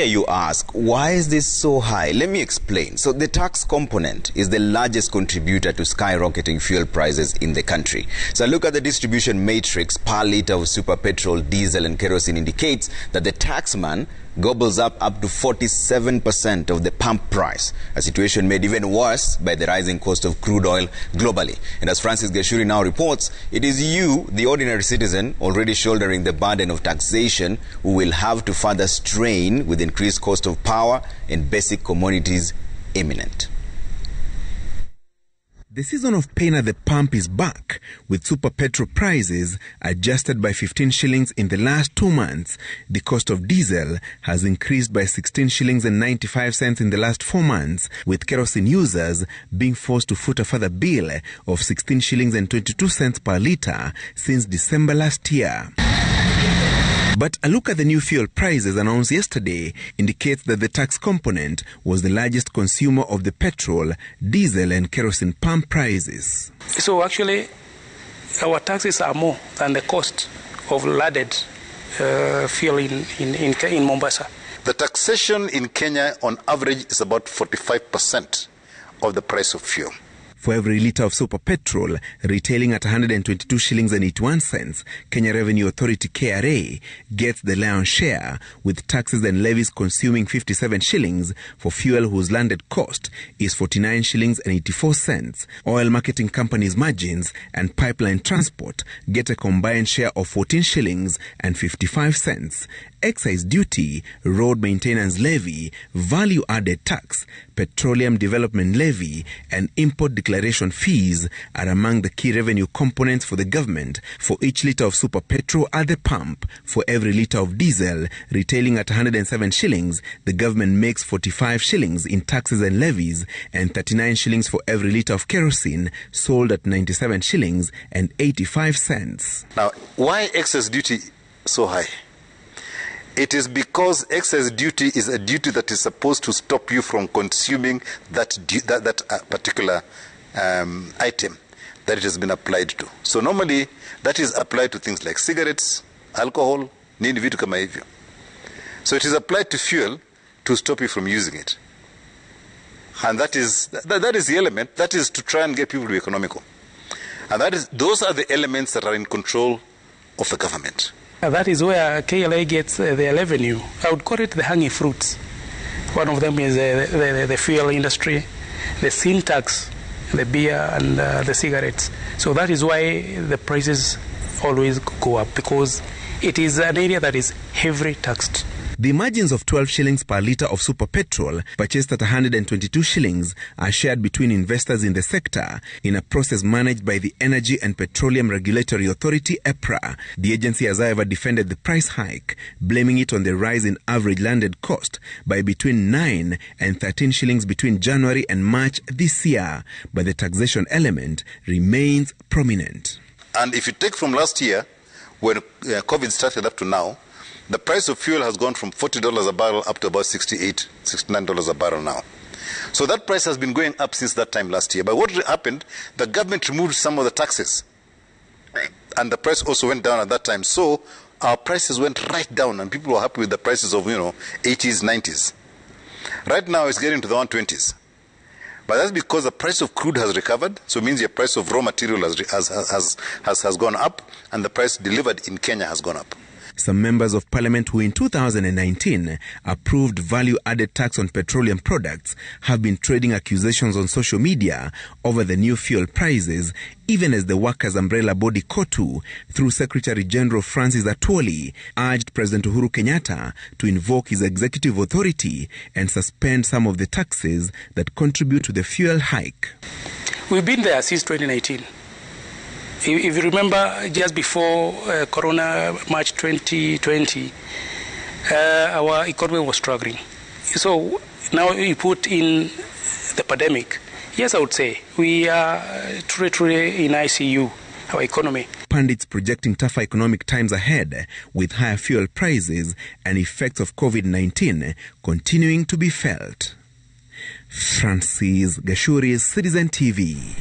You ask, why is this so high? Let me explain. So the tax component is the largest contributor to skyrocketing fuel prices in the country. So look at the distribution matrix per litre of super petrol, diesel and kerosene indicates that the taxman gobbles up to 47% of the pump price, a situation made even worse by the rising cost of crude oil globally. And as Francis Gashuri now reports, it is you, the ordinary citizen, already shouldering the burden of taxation, who will have to further strain with increased cost of power and basic commodities imminent. The season of pain at the pump is back, with super petrol prices adjusted by 15 shillings in the last 2 months. The cost of diesel has increased by 16 shillings and 95 cents in the last 4 months, with kerosene users being forced to foot a further bill of 16 shillings and 22 cents per litre since December last year. But a look at the new fuel prices announced yesterday indicates that the tax component was the largest consumer of the petrol, diesel and kerosene pump prices. So actually, our taxes are more than the cost of laded fuel in Mombasa. The taxation in Kenya on average is about 45% of the price of fuel. For every litre of super petrol retailing at 122 shillings and 81 cents, Kenya Revenue Authority KRA gets the lion's share, with taxes and levies consuming 57 shillings for fuel whose landed cost is 49 shillings and 84 cents. Oil marketing companies' margins and pipeline transport get a combined share of 14 shillings and 55 cents. Excise duty, road maintenance levy, value-added tax, petroleum development levy and import declaration fees are among the key revenue components for the government. For each litre of super petrol at the pump, for every litre of diesel retailing at 107 shillings, the government makes 45 shillings in taxes and levies, and 39 shillings for every litre of kerosene sold at 97 shillings and 85 cents. Now, why excess duty so high? It is because excess duty is a duty that is supposed to stop you from consuming that particular item that it has been applied to. So normally that is applied to things like cigarettes, alcohol, nini vitu kama hivyo. So it is applied to fuel to stop you from using it. And that is the element, that is to try and get people to be economical. And those are the elements that are in control of the government. That is where KLA gets their revenue. I would call it the hanging fruits. One of them is the fuel industry, the sin tax, the beer and the cigarettes. So that is why the prices always go up, because it is an area that is heavily taxed. The margins of 12 shillings per litre of super petrol purchased at 122 shillings are shared between investors in the sector in a process managed by the Energy and Petroleum Regulatory Authority, EPRA. The agency has however defended the price hike, blaming it on the rise in average landed cost by between 9 and 13 shillings between January and March this year, but the taxation element remains prominent. And if you take from last year, when COVID started up to now, the price of fuel has gone from $40 a barrel up to about $68, $69 a barrel now. So that price has been going up since that time last year. But what happened, the government removed some of the taxes. And the price also went down at that time. So our prices went right down and people were happy with the prices of, 80s, 90s. Right now it's getting to the 120s. But that's because the price of crude has recovered. So it means your price of raw material has gone up, and the price delivered in Kenya has gone up. Some members of parliament who in 2019 approved value-added tax on petroleum products have been trading accusations on social media over the new fuel prices, even as the workers' umbrella body KOTU, through Secretary General Francis Atwoli, urged President Uhuru Kenyatta to invoke his executive authority and suspend some of the taxes that contribute to the fuel hike. We've been there since 2019. If you remember, just before Corona, March 2020, our economy was struggling. So now you put in the pandemic. Yes, I would say we are truly in ICU, our economy. Pundits projecting tougher economic times ahead, with higher fuel prices and effects of COVID-19 continuing to be felt. Francis Gashuri, Citizen TV.